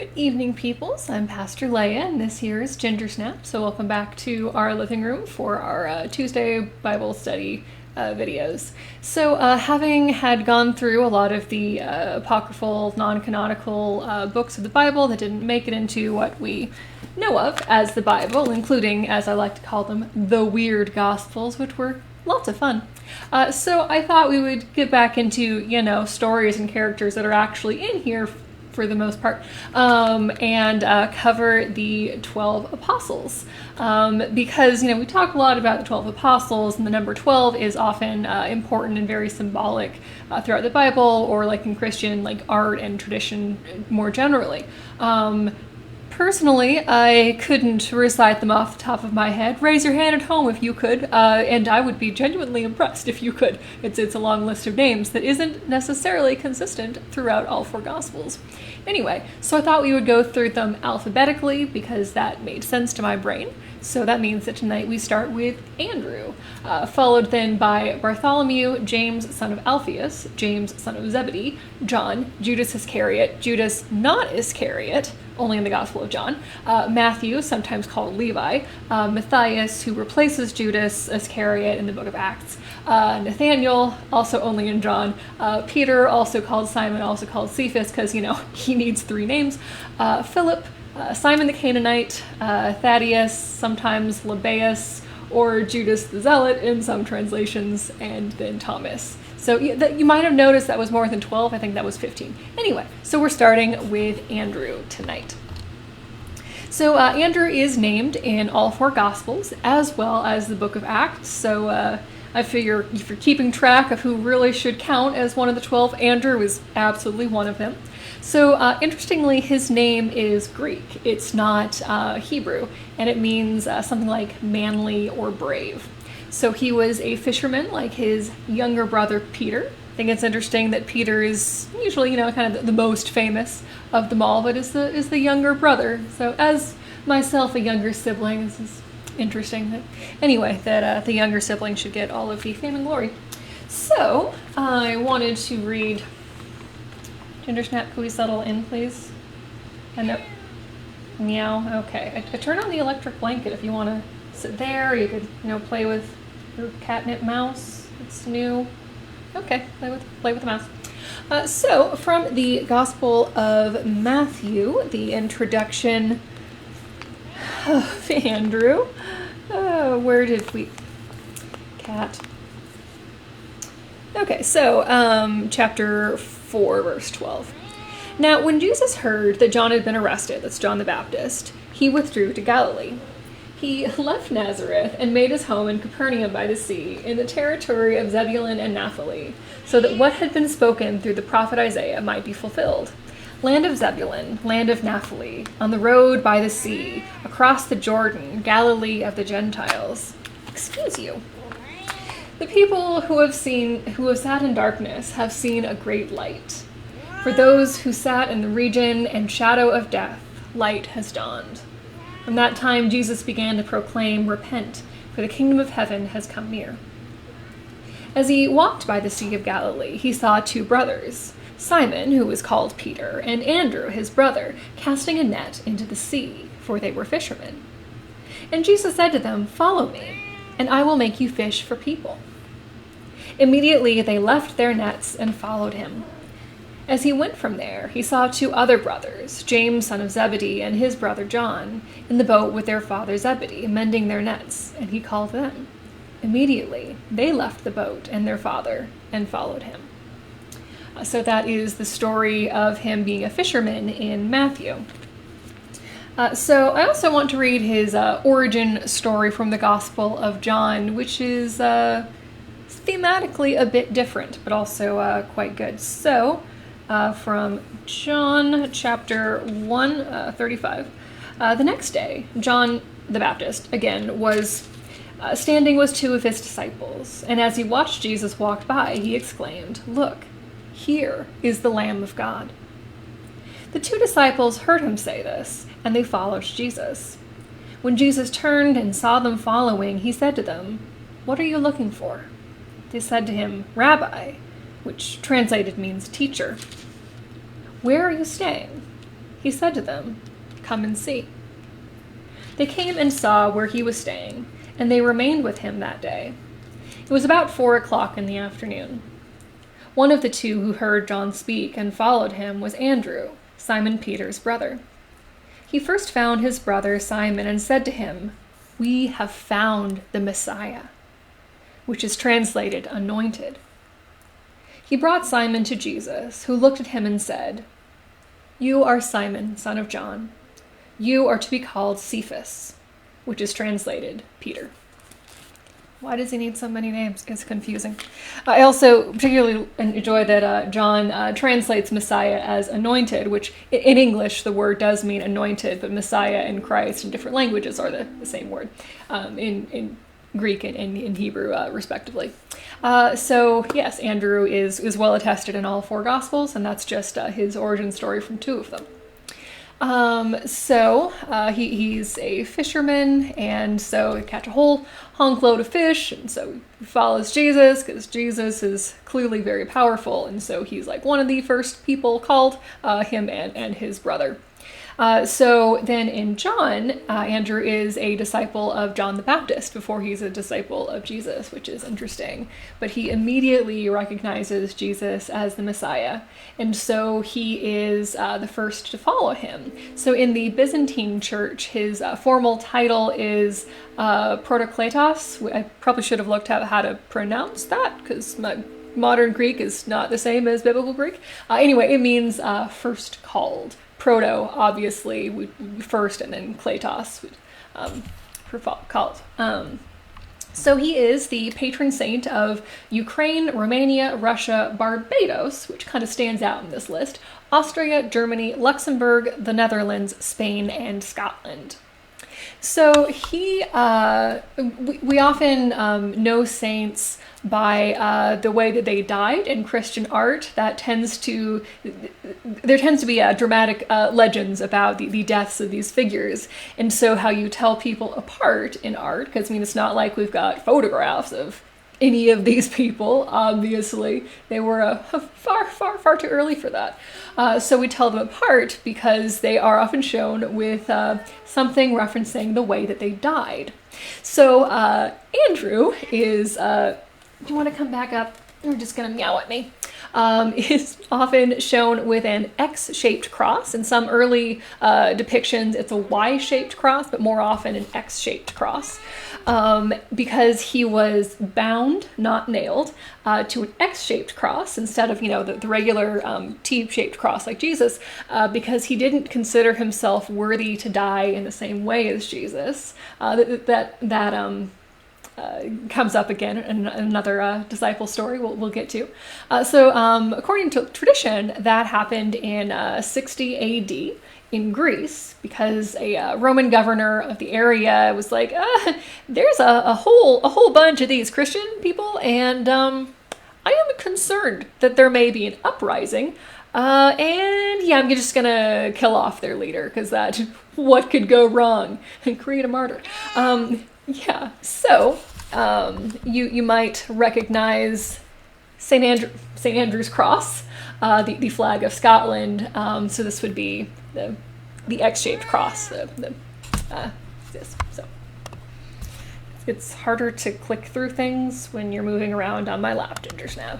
Good evening, peoples. I'm Pastor Leia, and this here is Ginger Snap. So welcome back to our living room for our Tuesday Bible study videos. So having had gone through a lot of the apocryphal, non-canonical books of the Bible that didn't make it into what we know of as the Bible, including, as I like to call them, the weird Gospels, which were lots of fun. So I thought we would get back into, stories and characters that are actually in here for the most part, and cover the 12 apostles. Because, we talk a lot about the 12 apostles, and the number 12 is often important and very symbolic throughout the Bible, or like in Christian, like art and tradition more generally. Personally, I couldn't recite them off the top of my head. Raise your hand at home if you could, and I would be genuinely impressed if you could. It's a long list of names that isn't necessarily consistent throughout all four Gospels. Anyway, so I thought we would go through them alphabetically because that made sense to my brain. So that means that tonight we start with Andrew, followed then by Bartholomew, James, son of Alphaeus, James, son of Zebedee, John, Judas Iscariot, Judas not Iscariot, only in the Gospel of John, Matthew, sometimes called Levi, Matthias, who replaces Judas Iscariot in the book of Acts, Nathaniel, also only in John, Peter, also called Simon, also called Cephas, because, he needs three names, Philip, Simon the Canaanite, Thaddeus, sometimes Lebbaeus, or Judas the Zealot in some translations, and then Thomas. So you might have noticed that was more than 12. I think that was 15. Anyway, so we're starting with Andrew tonight. So Andrew is named in all four Gospels, as well as the book of Acts. So I figure if you're keeping track of who really should count as one of the 12, Andrew is absolutely one of them. So interestingly, his name is Greek. It's not Hebrew, and it means something like manly or brave. So he was a fisherman like his younger brother Peter. I think it's interesting that Peter is usually, kind of the most famous of them all, but is the younger brother. So as myself, a younger sibling, this is interesting. Anyway, that the younger sibling should get all of the fame and glory. So I wanted to read. Ginger Snap, can we settle in, please? I know. Meow. Okay. I turn on the electric blanket if you want to sit there. You could, play with your catnip mouse. It's new. Okay. Play with the mouse. So from the Gospel of Matthew, the introduction of Andrew. Where did we? Cat. Okay. So chapter 4, verse 12. Now, when Jesus heard that John had been arrested, that's John the Baptist, he withdrew to Galilee. He left Nazareth and made his home in Capernaum by the sea, in the territory of Zebulun and Naphtali, so that what had been spoken through the prophet Isaiah might be fulfilled. Land of Zebulun, land of Naphtali, on the road by the sea, across the Jordan, Galilee of the Gentiles. Excuse you. The people who have sat in darkness have seen a great light. For those who sat in the region and shadow of death, light has dawned. From that time Jesus began to proclaim, "Repent, for the kingdom of heaven has come near." As he walked by the Sea of Galilee, he saw two brothers, Simon, who was called Peter, and Andrew, his brother, casting a net into the sea, for they were fishermen. And Jesus said to them, "Follow me, and I will make you fish for people." Immediately they left their nets and followed him. As he went from there, he saw two other brothers, James, son of Zebedee, and his brother John, in the boat with their father Zebedee, mending their nets, and he called them. Immediately they left the boat and their father and followed him. So that is the story of him being a fisherman in Matthew. So I also want to read his origin story from the Gospel of John, which is thematically a bit different, but also quite good. So, from John chapter 1, 35. The next day, John the Baptist, again, was standing with two of his disciples, and as he watched Jesus walk by, he exclaimed, "Look, here is the Lamb of God." The two disciples heard him say this, and they followed Jesus. When Jesus turned and saw them following, he said to them, "What are you looking for?" They said to him, "Rabbi," which translated means teacher. "Where are you staying?" he said to them, "Come and see." They came and saw where he was staying, and they remained with him that day. It was about 4 o'clock in the afternoon. One of the two who heard John speak and followed him was Andrew, Simon Peter's brother. He first found his brother Simon and said to him, "We have found the Messiah," which is translated anointed. He brought Simon to Jesus, who looked at him and said, "You are Simon, son of John. You are to be called Cephas," which is translated Peter. Why does he need so many names? It's confusing. I also particularly enjoy that John translates Messiah as anointed, which in English the word does mean anointed, but Messiah and Christ in different languages are the same word, in Greek and in Hebrew, respectively. So yes, Andrew is well attested in all four Gospels, and that's just his origin story from two of them. He's a fisherman, and so he catch a whole hunk load of fish, and so he follows Jesus, because Jesus is clearly very powerful, and so he's like one of the first people called, him and his brother. So then in John, Andrew is a disciple of John the Baptist before he's a disciple of Jesus, which is interesting. But he immediately recognizes Jesus as the Messiah, and so he is the first to follow him. So in the Byzantine church, his formal title is Protokletos. I probably should have looked at how to pronounce that, because my modern Greek is not the same as biblical Greek. Anyway, it means first called. Proto, obviously, would be first, and then kletos for called. So he is the patron saint of Ukraine, Romania, Russia, Barbados, which kind of stands out in this list, Austria, Germany, Luxembourg, the Netherlands, Spain, and Scotland. So we often know saints by the way that they died in Christian art. There tends to be dramatic legends about the deaths of these figures, and so how you tell people apart in art, because it's not like we've got photographs of any of these people. Obviously, they were far too early for that. So we tell them apart because they are often shown with something referencing the way that they died. So Andrew is, do you want to come back up? You're just going to meow at me. Is often shown with an X-shaped cross. In some early depictions, it's a Y-shaped cross, but more often an X-shaped cross. Because he was bound, not nailed, to an X-shaped cross instead of, the regular T-shaped cross like Jesus, because he didn't consider himself worthy to die in the same way as Jesus. Comes up again in another disciple story we'll get to. According to tradition, that happened in 60 AD in Greece, because a Roman governor of the area was like, there's a whole bunch of these Christian people, and I am concerned that there may be an uprising. I'm just gonna kill off their leader, because what could go wrong? And create a martyr. You might recognize St. Andrew's Cross, the flag of Scotland. So this would be the X-shaped cross. This. So it's harder to click through things when you're moving around on my lap, Ginger Snap.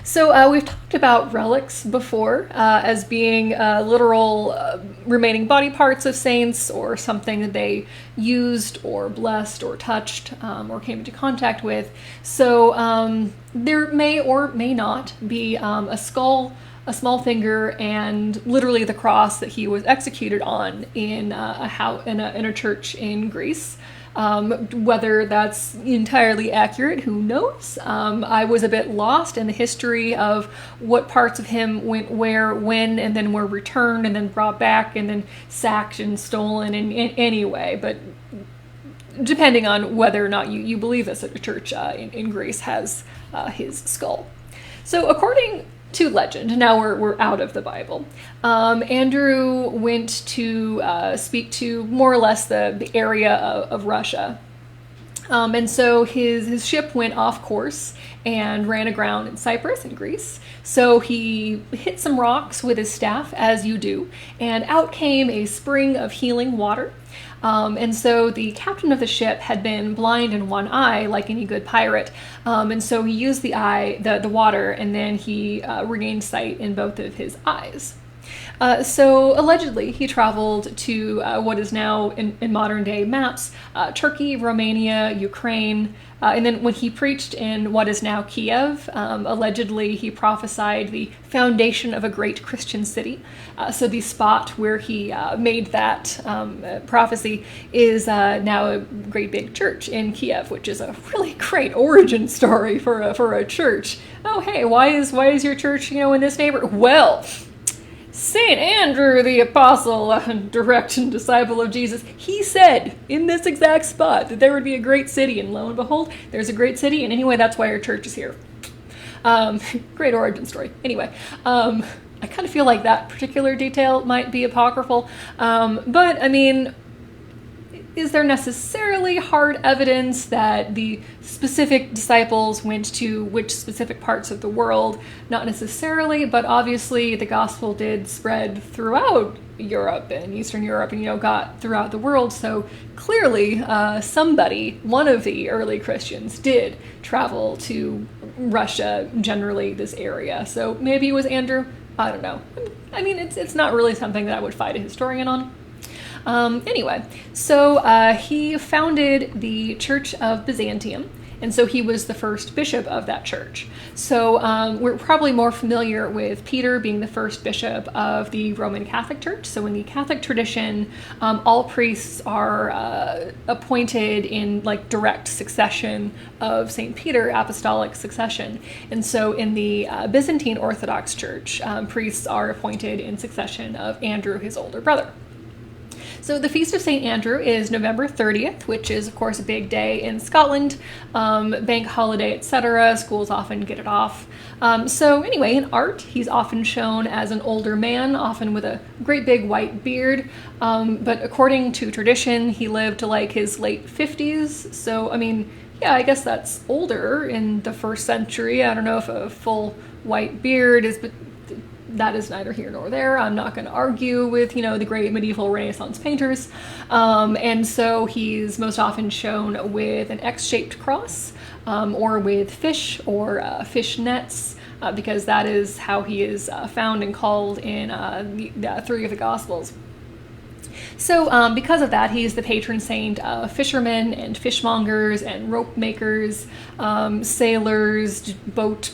So we've talked about relics before as being literal remaining body parts of saints, or something that they used or blessed or touched or came into contact with. So there may or may not be a skull, a small finger, and literally the cross that he was executed on in a church in Greece. Whether that's entirely accurate, who knows? I was a bit lost in the history of what parts of him went where, when, and then were returned, and then brought back, and then sacked and stolen in any way. But depending on whether or not you believe this, a church in Greece has his skull. So according to legend, now we're out of the Bible, Andrew went to speak to more or less the area of Russia. And so his ship went off course and ran aground in Cyprus in Greece. So he hit some rocks with his staff, as you do, and out came a spring of healing water. And so the captain of the ship had been blind in one eye, like any good pirate. And so he used the water, and then he regained sight in both of his eyes. So allegedly, he traveled to what is now, in modern day maps, Turkey, Romania, Ukraine, and then when he preached in what is now Kiev, allegedly he prophesied the foundation of a great Christian city. So the spot where he made that prophecy is now a great big church in Kiev, which is a really great origin story for a church. Oh, hey, why is your church in this neighborhood? Well, St. Andrew the Apostle, direct and disciple of Jesus, he said in this exact spot that there would be a great city, and lo and behold, there's a great city, and anyway, that's why our church is here. Great origin story. Anyway, I kind of feel like that particular detail might be apocryphal, but I mean, is there necessarily hard evidence that the specific disciples went to which specific parts of the world? Not necessarily, but obviously the gospel did spread throughout Europe and Eastern Europe and, got throughout the world. So clearly somebody, one of the early Christians, did travel to Russia, generally this area. So maybe it was Andrew. I don't know. I mean, it's not really something that I would fight a historian on. Anyway, so he founded the Church of Byzantium, and so he was the first bishop of that church. So we're probably more familiar with Peter being the first bishop of the Roman Catholic Church. So in the Catholic tradition, all priests are appointed in direct succession of St. Peter, apostolic succession. And so in the Byzantine Orthodox Church, priests are appointed in succession of Andrew, his older brother. So the Feast of St. Andrew is November 30th, which is, of course, a big day in Scotland, bank holiday, etc. Schools often get it off. So anyway, in art, he's often shown as an older man, often with a great big white beard. But according to tradition, he lived to his late 50s. So, I mean, yeah, I guess that's older in the first century. I don't know if a full white beard is... That is neither here nor there. I'm not going to argue with, the great medieval Renaissance painters. And so he's most often shown with an X-shaped cross, or with fish or fish nets, because that is how he is found and called in the three of the Gospels. So because of that, he's the patron saint of fishermen and fishmongers and rope makers, sailors, boat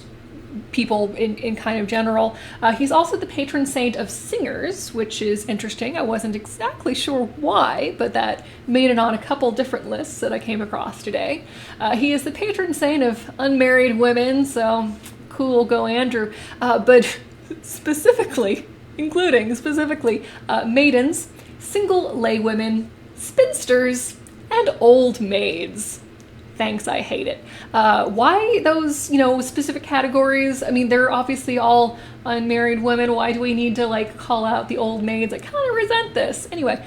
people in kind of general. He's also the patron saint of singers, which is interesting. I wasn't exactly sure why, but that made it on a couple different lists that I came across today. He is the patron saint of unmarried women, so cool, go Andrew. But including specifically, maidens, single laywomen, spinsters, and old maids. Thanks, I hate it. Why those, specific categories? I mean, they're obviously all unmarried women. Why do we need to, call out the old maids? I kind of resent this. Anyway,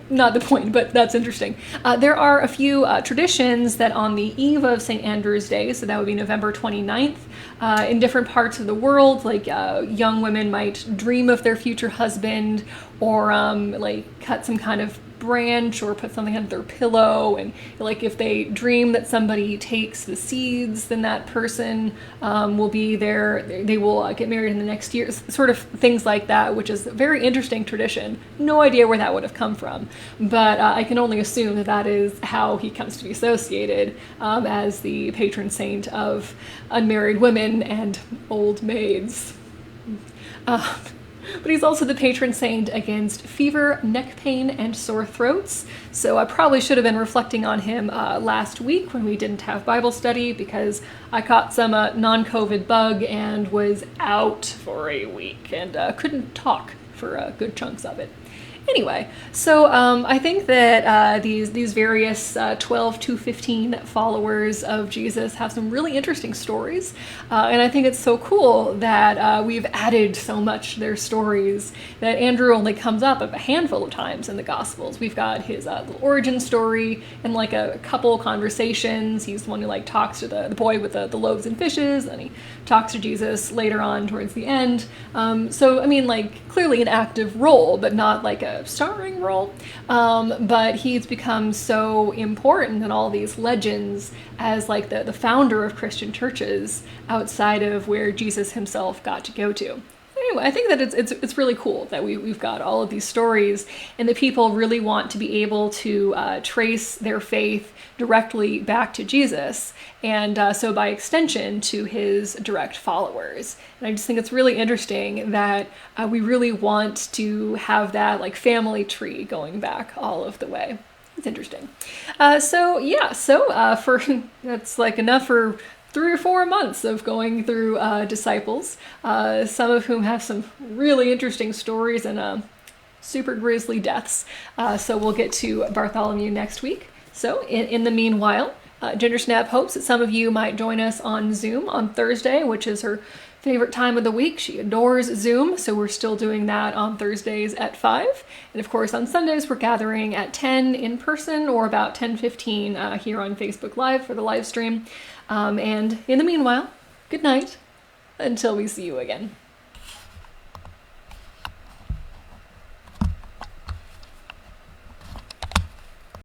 not the point, but that's interesting. There are a few traditions that on the eve of St. Andrew's Day, so that would be November 29th, in different parts of the world, young women might dream of their future husband, or cut some kind of branch or put something under their pillow, and if they dream that somebody takes the seeds, then that person will be there, they will get married in the next year, sort of things like that, which is a very interesting tradition. No idea where that would have come from, but I can only assume that that is how he comes to be associated as the patron saint of unmarried women and old maids. But he's also the patron saint against fever, neck pain, and sore throats. So I probably should have been reflecting on him last week when we didn't have Bible study, because I caught some non-COVID bug and was out for a week and couldn't talk for good chunks of it. Anyway, so I think that these various 12 to 15 followers of Jesus have some really interesting stories, and I think it's so cool that we've added so much to their stories that Andrew only comes up a handful of times in the Gospels. We've got his little origin story and like a couple conversations. He's the one who like talks to the boy with the loaves and fishes, and he talks to Jesus later on towards the end. So I mean, like clearly an active role, but not like a starring role, but he's become so important in all these legends as like the founder of Christian churches outside of where Jesus himself got to go to. Anyway, I think that it's really cool that we've got all of these stories, and that people really want to be able to trace their faith directly back to Jesus, and so by extension to his direct followers. And I just think it's really interesting that we really want to have that like family tree going back all of the way. It's interesting. So for that's like enough for 3 or 4 months of going through disciples, some of whom have some really interesting stories and super grisly deaths. So we'll get to Bartholomew next week. So in the meanwhile, Ginger Snap hopes that some of you might join us on Zoom on Thursday, which is her favorite time of the week. She adores Zoom, so we're still doing that on Thursdays at 5. And of course on Sundays we're gathering at 10 in person, or about 10:15 here on Facebook Live for the live stream. And in the meanwhile, good night until we see you again.